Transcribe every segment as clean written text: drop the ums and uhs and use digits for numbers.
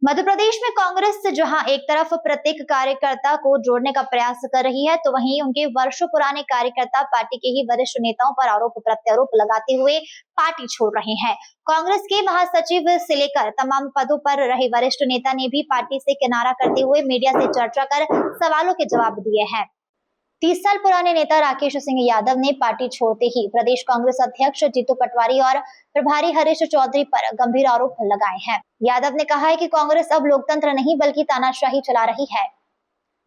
मध्य प्रदेश में कांग्रेस जहां एक तरफ प्रत्येक कार्यकर्ता को जोड़ने का प्रयास कर रही है, तो वहीं उनके वर्षों पुराने कार्यकर्ता पार्टी के ही वरिष्ठ नेताओं पर आरोप प्रत्यारोप लगाते हुए पार्टी छोड़ रहे हैं। कांग्रेस के महासचिव से लेकर तमाम पदों पर रहे वरिष्ठ नेता ने भी पार्टी से किनारा करते हुए मीडिया से चर्चा कर सवालों के जवाब दिए हैं। 30 साल पुराने नेता राकेश सिंह यादव ने पार्टी छोड़ते ही प्रदेश कांग्रेस अध्यक्ष जीतू पटवारी और प्रभारी हरीश चौधरी पर गंभीर आरोप लगाए हैं। यादव ने कहा है कि कांग्रेस अब लोकतंत्र नहीं बल्कि तानाशाही चला रही है।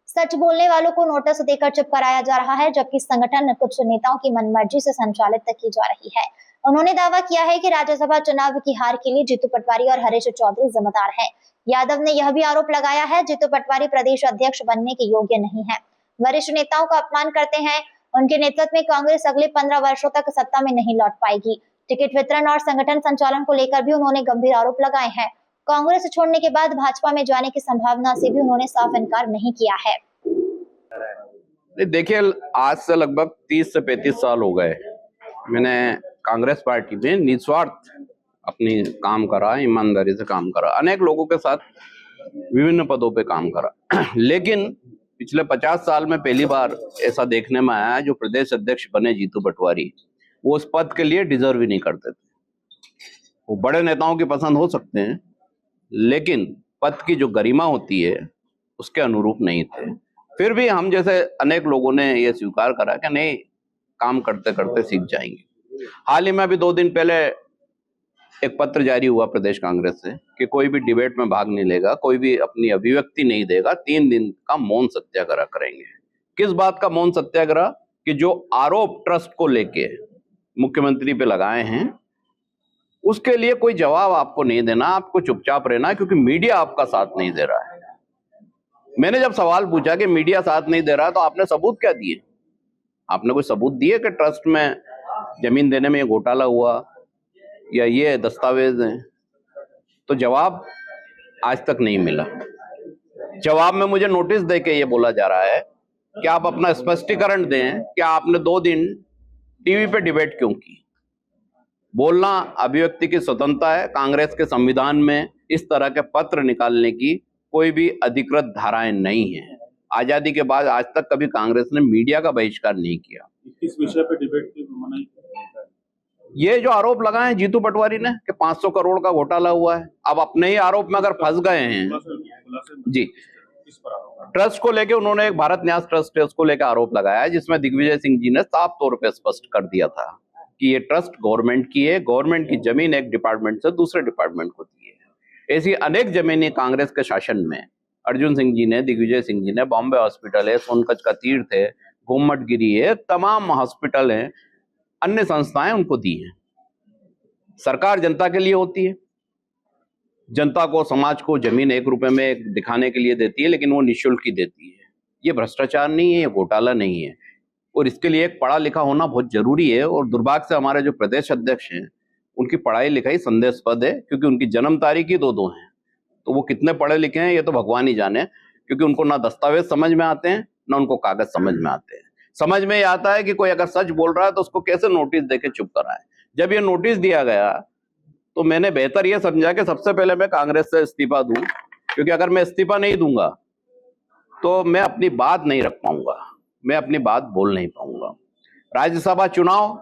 सच बोलने वालों को नोटिस देकर चुप कराया जा रहा है, जबकि संगठन कुछ नेताओं की मनमर्जी से संचालित की जा रही है। उन्होंने दावा किया है कि राज्यसभा चुनाव की हार के लिए जीतू पटवारी और हरीश चौधरी जिम्मेदार है। यादव ने यह भी आरोप लगाया है जीतू पटवारी प्रदेश अध्यक्ष बनने के योग्य नहीं है, वरिष्ठ नेताओं का अपमान करते हैं। उनके नेतृत्व में कांग्रेस अगले 15 वर्षों तक सत्ता में नहीं लौट पाएगी। टिकट वितरण और संगठन संचालन को लेकर भी उन्होंने गंभीर आरोप लगाए हैं। कांग्रेस छोड़ने के बाद भाजपा में जाने की संभावना से भी उन्होंने साफ इनकार नहीं किया है। देखिए, आज से लगभग 30 से 35 साल हो गए मैंने कांग्रेस पार्टी में निस्वार्थ अपनी काम करा, ईमानदारी से काम करा, अनेक लोगों के साथ विभिन्न पदों पे काम करा। लेकिन पिछले 50 साल में पहली बार ऐसा देखने में आया जो प्रदेश अध्यक्ष बने जीतू पटवारी, वो उस पद के लिए डिजर्व ही नहीं करते थे। वो बड़े नेताओं की पसंद हो सकते हैं, लेकिन पद की जो गरिमा होती है उसके अनुरूप नहीं थे। फिर भी हम जैसे अनेक लोगों ने ये स्वीकार करा कि नहीं, काम करते करते सीख जाएंगे। हाल ही में अभी 2 दिन पहले एक पत्र जारी हुआ प्रदेश कांग्रेस से कि कोई भी डिबेट में भाग नहीं लेगा, कोई भी अपनी अभिव्यक्ति नहीं देगा, 3 दिन का मौन सत्याग्रह करेंगे। किस बात का मौन सत्याग्रह? कि जो आरोप ट्रस्ट को लेके मुख्यमंत्री पे लगाए हैं उसके लिए कोई जवाब आपको नहीं देना, आपको चुपचाप रहना, क्योंकि मीडिया आपका साथ नहीं दे रहा है। मैंने जब सवाल पूछा कि मीडिया साथ नहीं दे रहा, तो आपने सबूत क्या दिए? आपने कोई सबूत दिए कि ट्रस्ट में जमीन देने में ये घोटाला हुआ या ये दस्तावेज हैं? तो जवाब आज तक नहीं मिला। जवाब में मुझे नोटिस देके ये बोला जा रहा है कि आप अपना स्पष्टीकरण दें कि आपने 2 दिन टीवी पे डिबेट क्यों की। बोलना अभिव्यक्ति की स्वतंत्रता है। कांग्रेस के संविधान में इस तरह के पत्र निकालने की कोई भी अधिकृत धाराएं नहीं है। आजादी के बाद आज तक कभी कांग्रेस ने मीडिया का बहिष्कार नहीं किया। इस विषय पे डिबेट की मनाही है। ये जो आरोप लगाए हैं जीतू पटवारी ने कि 500 करोड़ का घोटाला हुआ है, अब अपने ही आरोप में अगर फंस गए हैं जी। ट्रस्ट को लेके उन्होंने एक भारत न्यास ट्रस्ट है, उसको लेकर आरोप लगाया है, जिसमें दिग्विजय सिंह जी ने साफ तौर पे स्पष्ट कर दिया था कि ये ट्रस्ट गवर्नमेंट की है, गवर्नमेंट की जमीन एक डिपार्टमेंट से दूसरे डिपार्टमेंट को दी है। ऐसी अनेक जमीनें कांग्रेस के शासन में अर्जुन सिंह जी ने, दिग्विजय सिंह जी ने, बॉम्बे हॉस्पिटल है, सोनकच का तीर्थ है, गोमटगिरी है, तमाम हॉस्पिटल हैं, अन्य संस्थाएं उनको दी हैं। सरकार जनता के लिए होती है, जनता को, समाज को जमीन 1 रुपए में दिखाने के लिए देती है, लेकिन वो निःशुल्क ही देती है। ये भ्रष्टाचार नहीं है, ये घोटाला नहीं है, और इसके लिए एक पढ़ा लिखा होना बहुत जरूरी है। और दुर्भाग्य से हमारे जो प्रदेश अध्यक्ष हैं उनकी पढ़ाई लिखाई संदेहास्पद है, क्योंकि उनकी जन्म तारीख ही 2-2 है। तो वो कितने पढ़े लिखे हैं ये तो भगवान ही जाने, क्योंकि उनको ना दस्तावेज समझ में आते हैं, ना उनको कागज समझ में आते हैं। समझ में आता है कि कोई अगर सच बोल रहा है तो उसको कैसे नोटिस देके चुप कराए। जब ये नोटिस दिया गया तो मैंने बेहतर ये समझा कि सबसे पहले मैं कांग्रेस से इस्तीफा दूं, क्योंकि अगर मैं इस्तीफा नहीं दूंगा तो मैं अपनी बात नहीं रख पाऊंगा, मैं अपनी बात बोल नहीं पाऊंगा। राज्यसभा चुनाव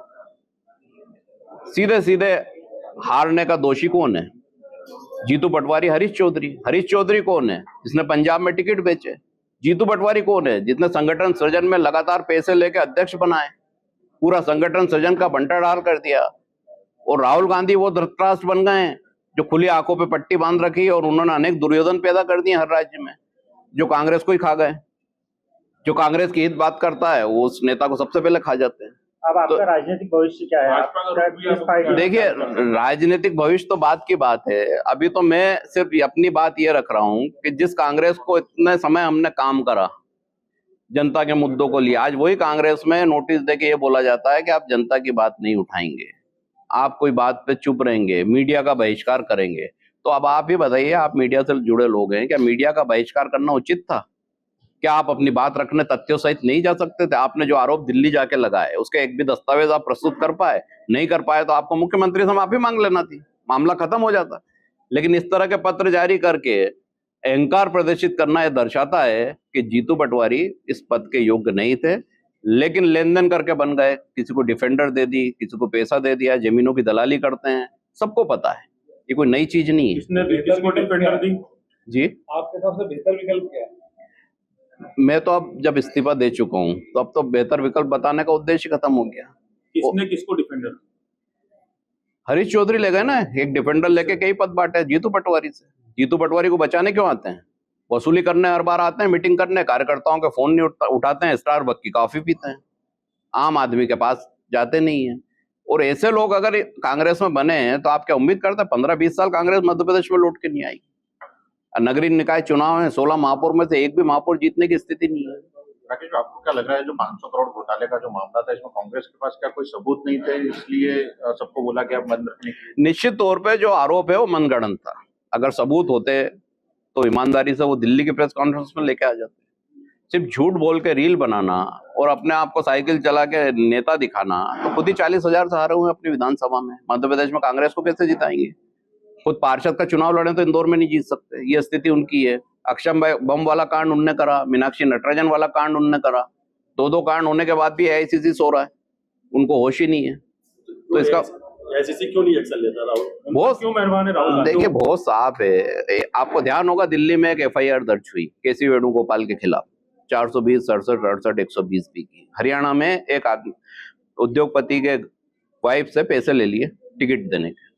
सीधे सीधे हारने का दोषी कौन है? जीतू पटवारी, हरीश चौधरी। हरीश चौधरी कौन है? जिसने पंजाब में टिकट बेचे। जीतू पटवारी कौन है? जिसने संगठन सृजन में लगातार पैसे लेके अध्यक्ष बनाए, पूरा संगठन सृजन का बंटाढाल कर दिया। और राहुल गांधी वो धृतराष्ट्र बन गए हैं जो खुली आंखों पे पट्टी बांध रखी, और उन्होंने अनेक दुर्योधन पैदा कर दिए हर राज्य में, जो कांग्रेस को ही खा गए। जो कांग्रेस की हित बात करता है वो उस नेता को सबसे पहले खा जाते हैं। अब आपका राजनीतिक भविष्य क्या है? देखिए, राजनीतिक भविष्य तो बात की बात है। अभी तो मैं सिर्फ अपनी बात ये रख रहा हूँ कि जिस कांग्रेस को इतने समय हमने काम करा जनता के मुद्दों को लिया, आज वही कांग्रेस में नोटिस देके ये बोला जाता है कि आप जनता की बात नहीं उठाएंगे, आप कोई बात पे चुप रहेंगे, मीडिया का बहिष्कार करेंगे। तो अब आप ही बताइए, आप मीडिया से जुड़े लोग हैं, क्या मीडिया का बहिष्कार करना उचित था? क्या आप अपनी बात रखने तथ्यों सहित नहीं जा सकते थे? आपने जो आरोप दिल्ली जाके लगाए उसके एक भी दस्तावेज आप प्रस्तुत कर पाए? नहीं कर पाए तो आपको मुख्यमंत्री से माफी मांग लेना थी, मामला खत्म हो जाता। लेकिन इस तरह के पत्र जारी करके अहंकार प्रदर्शित करना यह दर्शाता है कि जीतू पटवारी इस पद के योग्य नहीं थे, लेकिन लेन देन करके बन गए। किसी को डिफेंडर दे दी, किसी को पैसा दे दिया, जमीनों की दलाली करते हैं, सबको पता है, ये कोई नई चीज नहीं है। किसको डिफेंडर दी? जी, आपके हिसाब से बेहतर विकल्प क्या है? मैं तो अब जब इस्तीफा दे चुका हूँ तो अब तो बेहतर विकल्प बताने का उद्देश्य खत्म हो गया। किसने किसको डिफेंडर? हरीश चौधरी ले गए ना, एक डिफेंडर लेके कई पद बांटे जीतू पटवारी से। जीतू पटवारी को बचाने क्यों आते हैं? वसूली करने हर बार आते हैं, मीटिंग करने, कार्यकर्ताओं के फोन नहीं उठाते हैं, स्टारबक्स की कॉफी पीते हैं, आम आदमी के पास जाते नहीं है। और ऐसे लोग अगर कांग्रेस में बने हैं तो आप क्या उम्मीद करते हैं 15-20 साल कांग्रेस मध्य प्रदेश में लौट के नहीं आएगी? नगरीय निकाय चुनाव है, 16 महापौर में से एक भी महापौर जीतने की स्थिति नहीं है। राकेश, आपको क्या लग रहा है जो 500 करोड़ घोटाले का जो मामला था, इसमें कांग्रेस के पास क्या कोई सबूत नहीं थे, इसलिए सबको बोला गया बंद रखने के लिए? निश्चित तौर पे जो आरोप है वो मनगढ़ंत था। अगर सबूत होते तो ईमानदारी से वो दिल्ली की प्रेस कॉन्फ्रेंस में लेके आ जाते। सिर्फ झूठ बोल के रील बनाना और अपने आप को साइकिल चला के नेता दिखाना, तो खुद ही 40,000 से हारे हुए अपनी विधानसभा में। मध्य प्रदेश में कांग्रेस को कैसे जिताएंगे? खुद पार्षद का चुनाव लड़े तो इंदौर में नहीं जीत सकते, ये स्थिति उनकी है। अक्षम बम वाला कांड उनने करा, मीनाक्षी नटराजन वाला कांड उनने करा, 2 कांड होने के बाद भी AICC सो रहा है, उनको होश ही नहीं है। तो इसका AICC क्यों नहीं एक्शन लेता राहुल? बहुत क्यों मेहरबान है राहुल? देखिए बहुत साफ है। आपको ध्यान होगा दिल्ली में एक FIR दर्ज हुई KC वेणुगोपाल के खिलाफ, 420, 67, 68, 120 की। हरियाणा में एक आदमी उद्योगपति के वाइफ से पैसे ले लिए टिकट देने के,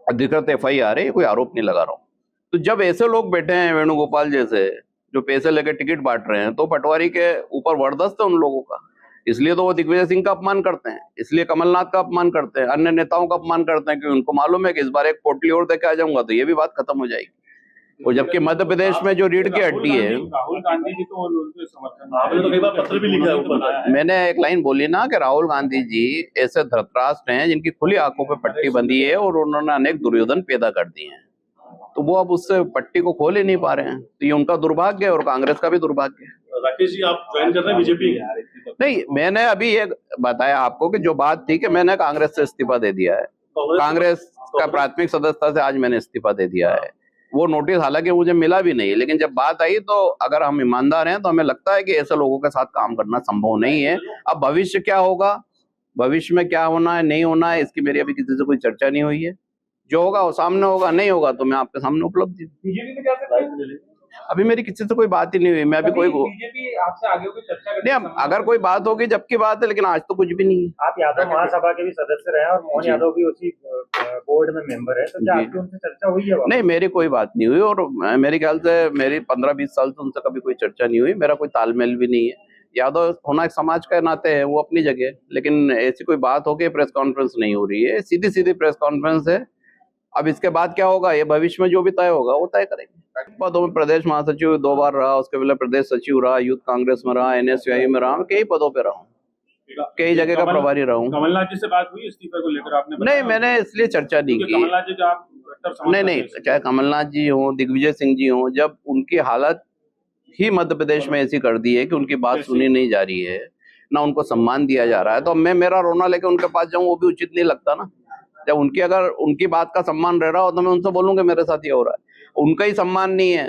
अधिकृत FIR है, कोई आरोप नहीं लगा रहा हूँ। तो जब ऐसे लोग बैठे हैं वेणुगोपाल जैसे जो पैसे लेकर टिकट बांट रहे हैं, तो पटवारी के ऊपर वर्दस्त है उन लोगों का। इसलिए तो वो दिग्विजय सिंह का अपमान करते हैं, इसलिए कमलनाथ का अपमान करते हैं, अन्य नेताओं का अपमान करते हैं, क्योंकि उनको मालूम है कि इस बार एक पोटली और देके आ जाऊंगा तो ये भी बात खत्म हो जाएगी। और जबकि मध्य प्रदेश में जो रीढ़ की हड्डी है, राहुल गांधी जी तो उनके समर्थन में आपने तो कई बार पत्र भी लिखा है ऊपर। मैंने एक लाइन बोली ना कि राहुल गांधी जी ऐसे धृतराष्ट्र हैं जिनकी खुली आंखों पे पट्टी बंधी है और उन्होंने अनेक दुर्योधन पैदा कर दिए हैं, तो वो अब उससे पट्टी को खोल ही नहीं पा रहे हैं। तो ये उनका दुर्भाग्य है और कांग्रेस का भी दुर्भाग्य है। राकेश जी, आप ज्वाइन कर रहे हैं बीजेपी? नहीं, मैंने अभी ये बताया आपको कि जो बात थी कि मैंने कांग्रेस से इस्तीफा दे दिया है, कांग्रेस का प्राथमिक सदस्यता से आज मैंने इस्तीफा दे दिया है। वो नोटिस हालांकि मुझे मिला भी नहीं, लेकिन जब बात आई तो अगर हम ईमानदार हैं तो हमें लगता है कि ऐसे लोगों के साथ काम करना संभव नहीं है। अब भविष्य क्या होगा, भविष्य में क्या होना है नहीं होना है, इसकी मेरी अभी किसी से कोई चर्चा नहीं हुई है। जो होगा वो सामने होगा, नहीं होगा तो मैं आपके सामने उपलब्ध हूँ। बीजेपी में क्या अभी मेरी किसी से कोई बात ही नहीं हुई, मैं अभी कोई बीजेपी आपसे आगे कोई चर्चा नहीं, अगर कोई बात होगी जबकि बात है, लेकिन आज तो कुछ भी नहीं है। आप यादव महासभा के भी सदस्य रहे और मोहन यादव भी उसी बोर्ड में मेंबर है, तो क्या आपकी उनसे चर्चा हुई है? नहीं, मेरी कोई बात नहीं हुई और मेरे ख्याल से मेरी 15-20 साल से उनसे कभी कोई चर्चा नहीं हुई, मेरा कोई तालमेल भी नहीं है। यादव होना एक समाज के नाते है, वो अपनी जगह, लेकिन ऐसी कोई बात हो के प्रेस कॉन्फ्रेंस नहीं हो रही है, सीधी सीधी प्रेस कॉन्फ्रेंस है। अब इसके बाद क्या होगा ये भविष्य में जो भी तय होगा वो तय करेंगे। पदों में प्रदेश महासचिव 2 बार रहा, उसके पहले प्रदेश सचिव रहा, यूथ कांग्रेस में रहा, NSUI में रहा, कई पदों पे रहा हूँ, कई जगह का प्रभारी रहा हूँ। कमलनाथ जी से बात हुई इस्तीफे को लेकर? आपने नहीं, मैंने इसलिए चर्चा नहीं की। कमलनाथ जी आप नहीं, चाहे कमलनाथ जी हो, दिग्विजय सिंह जी हो, जब उनकी हालत ही मध्य प्रदेश में ऐसी कर दी है कि उनकी बात सुनी नहीं जा रही है, ना उनको सम्मान दिया जा रहा है, तो मैं मेरा रोना लेके उनके पास जाऊं वो भी उचित नहीं लगता ना। जब अगर उनकी बात का सम्मान रह रहा हो तो मैं उनसे बोलूंगा मेरे साथ ये हो रहा है, उनका ही सम्मान नहीं है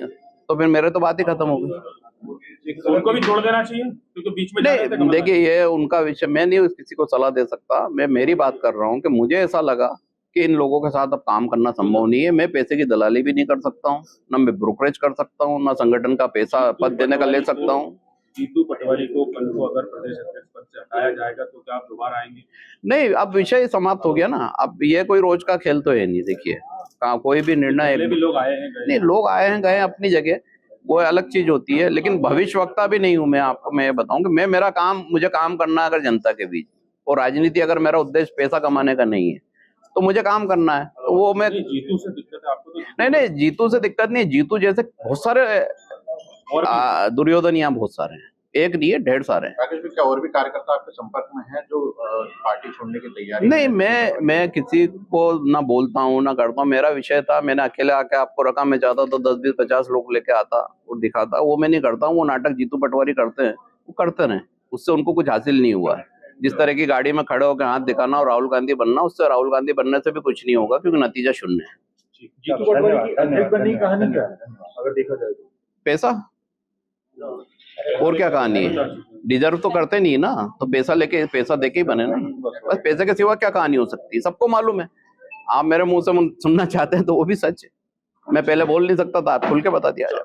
तो फिर मेरे तो बात ही खत्म हो गई। उनको भी छोड़ देना चाहिए क्योंकि बीच में नहीं, देखिए ये उनका विषय, मैं नहीं किसी को सलाह दे सकता। मैं मेरी बात कर रहा हूँ कि मुझे ऐसा लगा कि इन लोगों के साथ अब काम करना संभव नहीं है। मैं पैसे की दलाली भी नहीं कर सकता हूँ, ना मैं ब्रोकरेज कर सकता हूँ, ना संगठन का पैसा पद देने का ले सकता हूँ। जीतू पटवारी को कल को अगर प्रदेश अध्यक्ष पद से हटाया जाएगा तो क्या आप दोबारा आएंगे? नहीं, अब विषय समाप्त हो गया ना, अब ये कोई रोज का खेल तो है नहीं। देखिए कोई भी निर्णय, भी लोग आए हैं गए, नहीं लोग आए हैं गए अपनी जगह, वो अलग चीज होती है, लेकिन भविष्यवक्ता भी नहीं हूं मैं। आपको मैं बताऊं कि मेरा काम, मुझे काम करना है अगर जनता के बीच, और राजनीति अगर मेरा उद्देश्य पैसा कमाने का नहीं है तो मुझे काम करना है, तो वो मैं जीतू से दिक्कत है आपको? तो नहीं, जीतू से दिक्कत नहीं। जीतू जैसे बहुत सारे दुर्योधन यहाँ बहुत सारे हैं, एक नहीं है, ढेर सारे हैं। राकेश भाई, क्या और भी कार्यकर्ता आपके संपर्क में हैं जो पार्टी छोड़ने की तैयारी? नहीं, मैं किसी को ना बोलता हूँ ना करता हूँ। मेरा विषय था, मैंने अकेले आके आपको रखा, मैं चाहता तो 10, 20, 50 लोग लेके आता और दिखाता, वो मैं नहीं करता हूँ। वो नाटक जीतू पटवारी करते हैं, वो करते रहे, उससे उनको कुछ हासिल नहीं हुआ है। जिस तरह की गाड़ी में खड़े होकर हाथ दिखाना और राहुल गांधी बनना, उससे राहुल गांधी बनने से भी कुछ नहीं होगा, क्योंकि नतीजा शून्य है। जीतू पटवारी की अध्यक्ष बनने की कहानी क्या है? अगर देखा जाए तो पैसा और क्या कहानी है, डिजर्व तो करते नहीं ना, तो पैसा देके ही बने ना, बस पैसे के सिवा क्या कहानी हो सकती है, सबको मालूम है। आप मेरे मुंह से सुनना चाहते हैं तो वो भी सच है, मैं पहले बोल नहीं सकता था, आप खुल के बता दिया जाए।